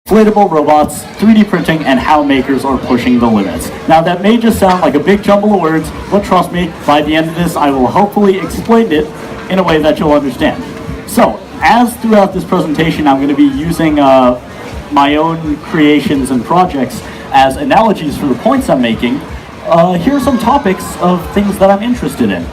inflatable robots, 3D printing, and how makers are pushing the limits. Now that may just sound like a big jumble of words, but trust me, by the end of this I will hopefully explain it in a way that you'll understand. So, as throughout this presentation I'm going to be using my own creations and projects as analogies for the points I'm making, here are some topics of things that I'm interested in.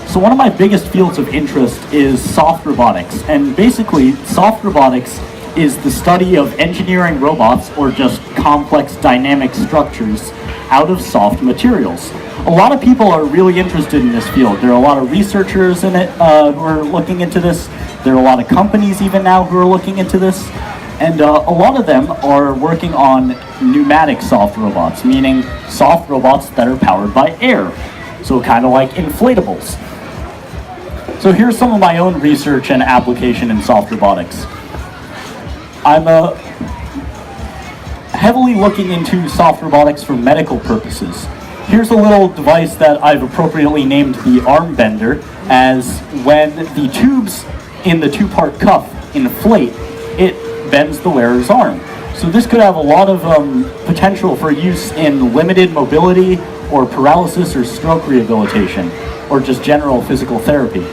So one of my biggest fields of interest is soft robotics, and basically soft robotics is the study of engineering robots, or just complex dynamic structures, out of soft materials. A lot of people are really interested in this field. There are a lot of researchers in it who are looking into this. There are a lot of companies even now who are looking into this. And a lot of them are working on pneumatic soft robots, meaning soft robots that are powered by air. So kind of like inflatables. So here's some of my own research and application in soft robotics. I'm heavily looking into soft robotics for medical purposes. Here's a little device that I've appropriately named the arm bender, as when the tubes in the two-part cuff inflate, it bends the wearer's arm. So this could have a lot of potential for use in limited mobility or paralysis or stroke rehabilitation, or just general physical therapy.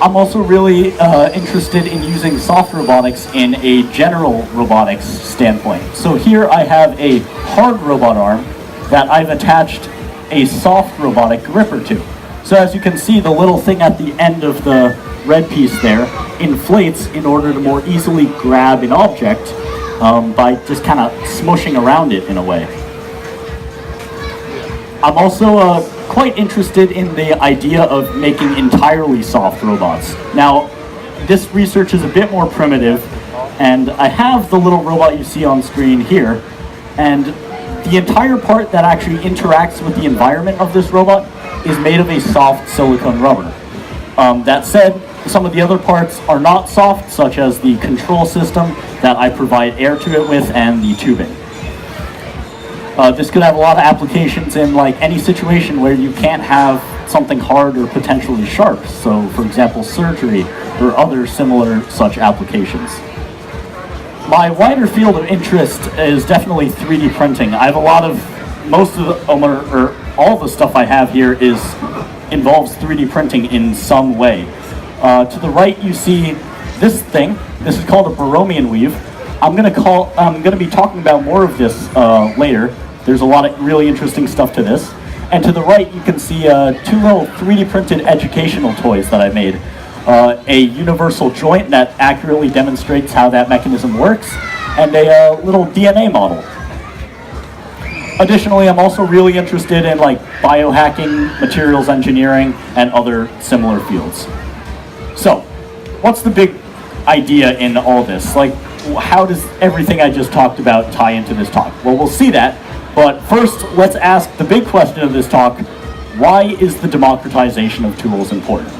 I'm also really interested in using soft robotics in a general robotics standpoint. So here I have a hard robot arm that I've attached a soft robotic gripper to. So as you can see, the little thing at the end of the red piece there inflates in order to more easily grab an object by just kind of smushing around it in a way. I'm also quite interested in the idea of making entirely soft robots. Now, this research is a bit more primitive, and I have the little robot you see on screen here, and the entire part that actually interacts with the environment of this robot is made of a soft silicone rubber. That said, some of the other parts are not soft, such as the control system that I provide air to it with and the tubing. This could have a lot of applications in like any situation where you can't have something hard or potentially sharp. So for example, surgery or other similar such applications. My wider field of interest is definitely 3D printing. I have a lot of, most of the, or all the stuff I have here involves 3D printing in some way. To the right you see this thing. This is called a Baromean weave. I'm gonna be talking about more of this later. There's a lot of really interesting stuff to this. And to the right, you can see two little 3D printed educational toys that I made. A universal joint that accurately demonstrates how that mechanism works, and a little DNA model. Additionally, I'm also really interested in like biohacking, materials engineering, and other similar fields. So, what's the big idea in all this? Like, how does everything I just talked about tie into this talk? Well, we'll see that. But first, let's ask the big question of this talk: why is the democratization of tools important?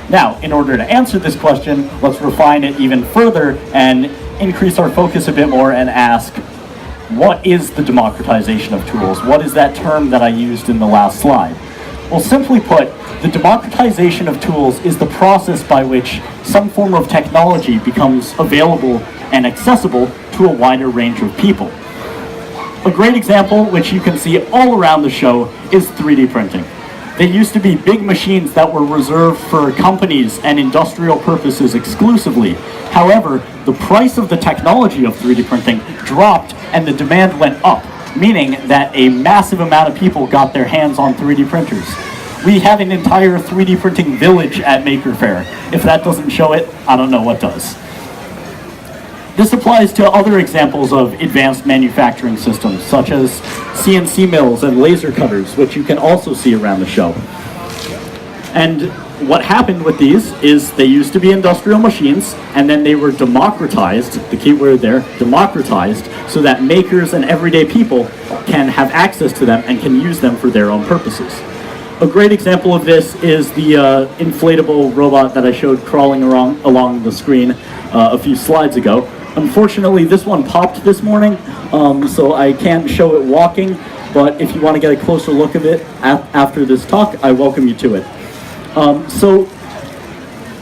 Now, in order to answer this question, let's refine it even further and increase our focus a bit more and ask, what is the democratization of tools? What is that term that I used in the last slide? Well, simply put, the democratization of tools is the process by which some form of technology becomes available and accessible to a wider range of people. A great example, which you can see all around the show, is 3D printing. They used to be big machines that were reserved for companies and industrial purposes exclusively. However, the price of the technology of 3D printing dropped and the demand went up, meaning that a massive amount of people got their hands on 3D printers. We have an entire 3D printing village at Maker Faire. If that doesn't show it, I don't know what does. This applies to other examples of advanced manufacturing systems, such as CNC mills and laser cutters, which you can also see around the show. And what happened with these is they used to be industrial machines, and then they were democratized, the key word there, democratized, so that makers and everyday people can have access to them and can use them for their own purposes. A great example of this is the inflatable robot that I showed crawling along the screen a few slides ago. Unfortunately, this one popped this morning, so I can't show it walking, but if you want to get a closer look of it after this talk, I welcome you to it. So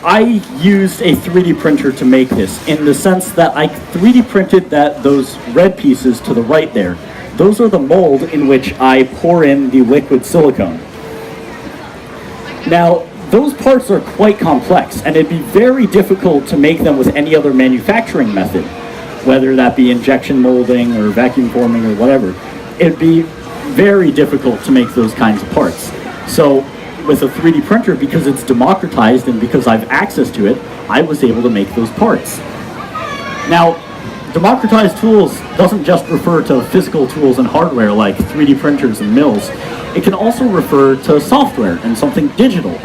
I used a 3D printer to make this, in the sense that I 3D printed those red pieces to the right there. Those are the mold in which I pour in the liquid silicone. Now, those parts are quite complex, and it'd be very difficult to make them with any other manufacturing method, whether that be injection molding or vacuum forming or whatever. It'd be very difficult to make those kinds of parts. So with a 3D printer, because it's democratized and because I have access to it, I was able to make those parts. Now, democratized tools doesn't just refer to physical tools and hardware like 3D printers and mills. It can also refer to software and something digital.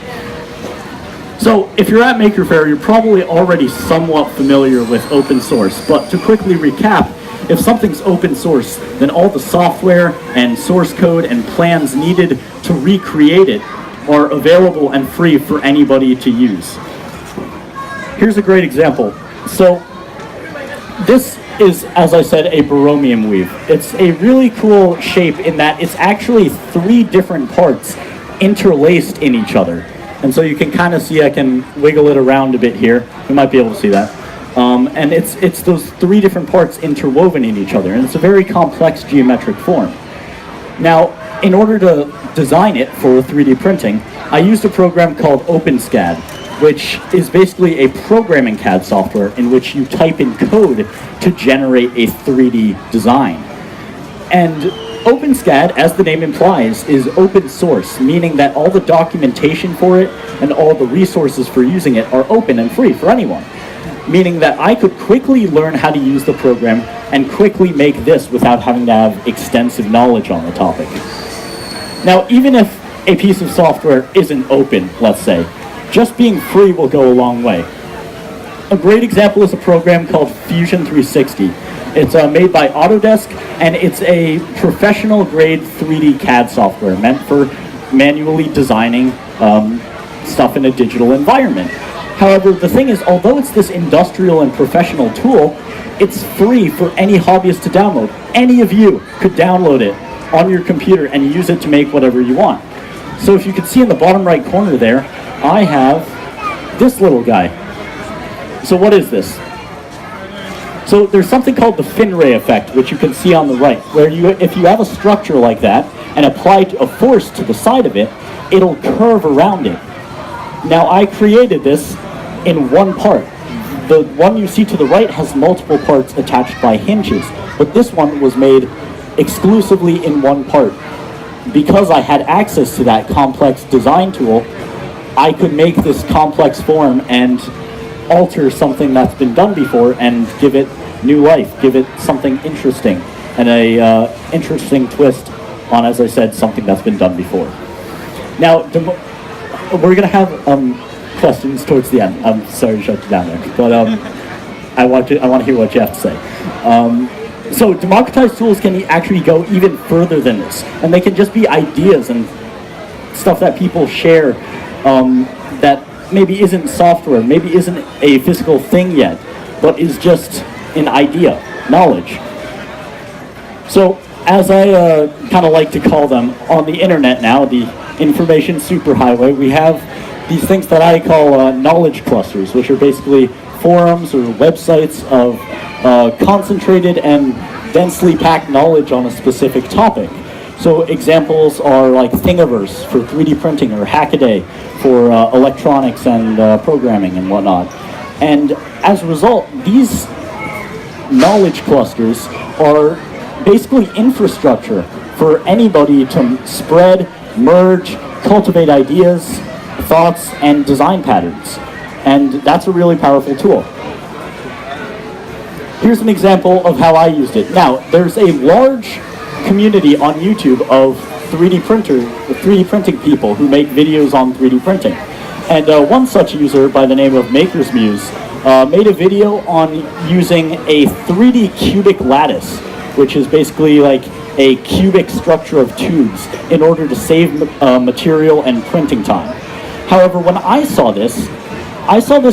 So if you're at Maker Faire, you're probably already somewhat familiar with open source, but to quickly recap, if something's open source, then all the software and source code and plans needed to recreate it are available and free for anybody to use. Here's a great example. So this is, as I said, a baromium weave. It's a really cool shape in that it's actually 3 different parts interlaced in each other. And so you can kind of see, I can wiggle it around a bit here. You might be able to see that. And it's those 3 different parts interwoven in each other, and it's a very complex geometric form. Now, in order to design it for 3D printing, I used a program called OpenSCAD, which is basically a programming CAD software in which you type in code to generate a 3D design. And OpenSCAD, as the name implies, is open source, meaning that all the documentation for it and all the resources for using it are open and free for anyone. Meaning that I could quickly learn how to use the program and quickly make this without having to have extensive knowledge on the topic. Now, even if a piece of software isn't open, let's say, just being free will go a long way. A great example is a program called Fusion 360. It's made by Autodesk, and it's a professional grade 3D CAD software meant for manually designing stuff in a digital environment. However, the thing is, although it's this industrial and professional tool, it's free for any hobbyist to download. Any of you could download it on your computer and use it to make whatever you want. So if you can see in the bottom right corner there, I have this little guy. So what is this? So there's something called the Finnrey effect, which you can see on the right, where if you have a structure like that and apply a force to the side of it, it'll curve around it. Now, I created this in one part. The one you see to the right has multiple parts attached by hinges, but this one was made exclusively in one part. Because I had access to that complex design tool, I could make this complex form and alter something that's been done before and give it new life, give it something interesting, and a interesting twist on, as I said, something that's been done before. Now, we're going to have questions towards the end. I'm sorry to shut you down there, but I want to hear what you have to say. So democratized tools can actually go even further than this, and they can just be ideas and stuff that people share that maybe isn't software, maybe isn't a physical thing yet, but is just an idea, knowledge. So as I kind of like to call them on the internet now, the information superhighway, we have these things that I call knowledge clusters, which are basically forums or websites of concentrated and densely packed knowledge on a specific topic. So examples are like Thingiverse for 3D printing, or Hackaday for electronics and programming and whatnot. And as a result, these knowledge clusters are basically infrastructure for anybody to spread, merge, cultivate ideas, thoughts, and design patterns. And that's a really powerful tool. Here's an example of how I used it. Now, there's a large community on YouTube of 3D printing people who make videos on 3D printing. And one such user by the name of Maker's Muse made a video on using a 3D cubic lattice, which is basically like a cubic structure of tubes, in order to save material and printing time. However, when I saw this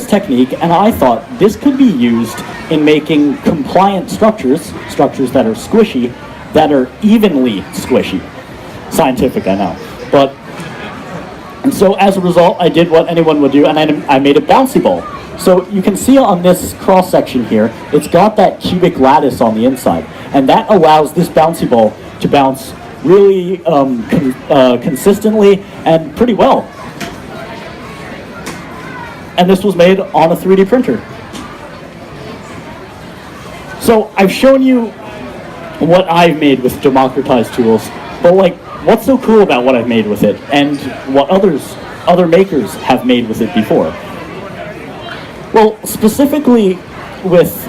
technique, and I thought this could be used in making compliant structures that are squishy, that are evenly squishy. Scientific, I know. But And so as a result, I did what anyone would do, and I made a bouncy ball. So you can see on this cross-section here, it's got that cubic lattice on the inside, and that allows this bouncy ball to bounce really consistently and pretty well. And this was made on a 3D printer. So I've shown you what I've made with democratized tools, but like, what's so cool about what I've made with it, and what other makers have made with it before? Well, specifically with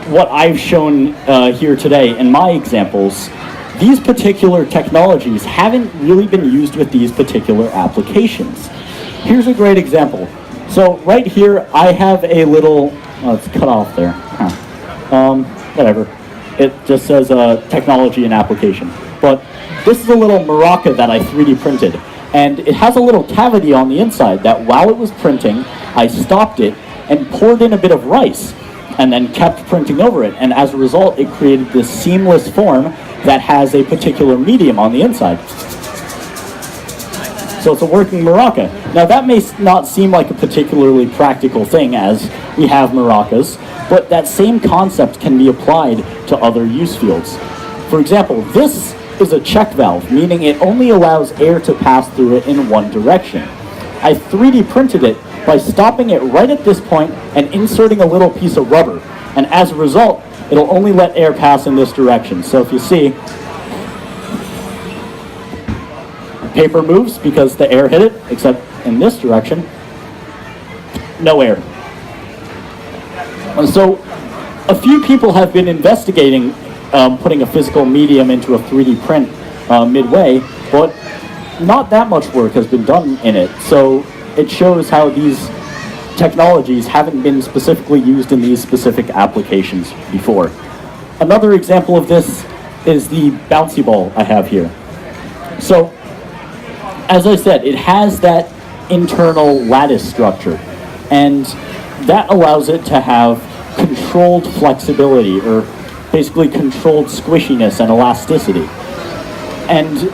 what I've shown here today in my examples, these particular technologies haven't really been used with these particular applications. Here's a great example. So right here, I have a little, oh, it's cut off there. Whatever. It just says technology and application. But this is a little maraca that I 3D printed. And it has a little cavity on the inside that while it was printing, I stopped it and poured in a bit of rice and then kept printing over it. And as a result, it created this seamless form that has a particular medium on the inside. So it's a working maraca. Now that may not seem like a particularly practical thing, as we have maracas, but that same concept can be applied to other use fields. For example, this is a check valve, meaning it only allows air to pass through it in one direction. I 3D printed it by stopping it right at this point and inserting a little piece of rubber. And as a result, it'll only let air pass in this direction. So if you see, paper moves because the air hit it, except in this direction, no air. And so a few people have been investigating putting a physical medium into a 3D print midway, but not that much work has been done in it. So it shows how these technologies haven't been specifically used in these specific applications before. Another example of this is the bouncy ball I have here. So, as I said, it has that internal lattice structure, and that allows it to have controlled flexibility, or basically controlled squishiness and elasticity. And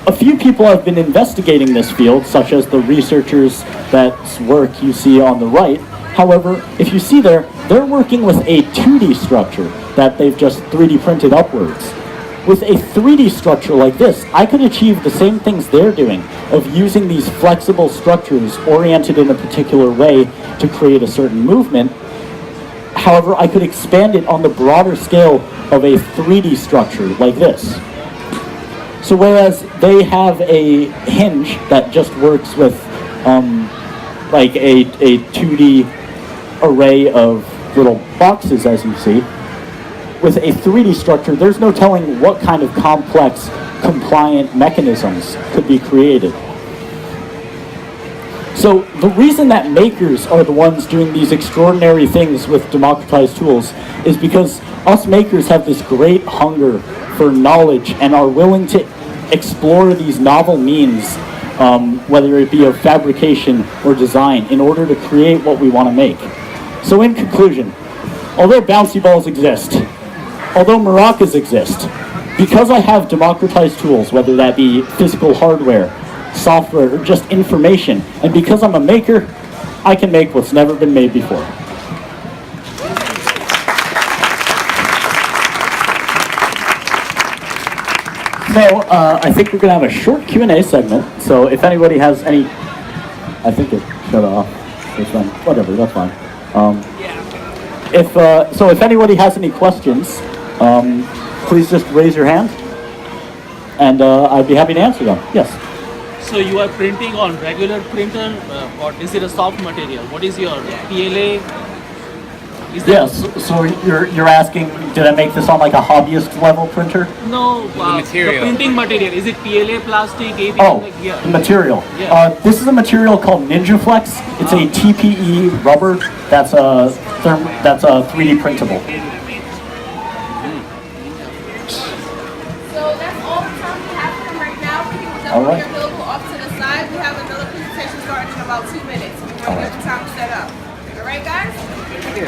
a few people have been investigating this field, such as the researchers that's work you see on the right. However, if you see there, they're working with a 2D structure that they've just 3D printed upwards. With a 3D structure like this, I could achieve the same things they're doing, of using these flexible structures oriented in a particular way to create a certain movement. However, I could expand it on the broader scale of a 3D structure like this. So whereas they have a hinge that just works with like a 2D array of little boxes, as you see, with a 3D structure, there's no telling what kind of complex, compliant mechanisms could be created. So the reason that makers are the ones doing these extraordinary things with democratized tools is because us makers have this great hunger for knowledge and are willing to explore these novel means, whether it be of fabrication or design, in order to create what we want to make. So in conclusion, although bouncy balls exist, although maracas exist, because I have democratized tools, whether that be physical hardware, software, or just information, and because I'm a maker, I can make what's never been made before. So I think we're going to have a short Q&A segment, so if anybody has any, I think it shut off, whatever, that's fine. If anybody has any questions, please just raise your hand, and I'd be happy to answer them. Yes. So you are printing on regular printer, or is it a soft material? What is your PLA? Yes. So you're asking, did I make this on like a hobbyist level printer? No, the printing material. Is it PLA, plastic, ABS? Oh, the material. Yeah. This is a material called NinjaFlex. It's a TPE rubber that's a 3D printable. So that's all the time we have for right now. All right. You're available off to the side. We have another presentation starting in about 2 minutes. We want to give the time to set up. All right, guys? Thank you.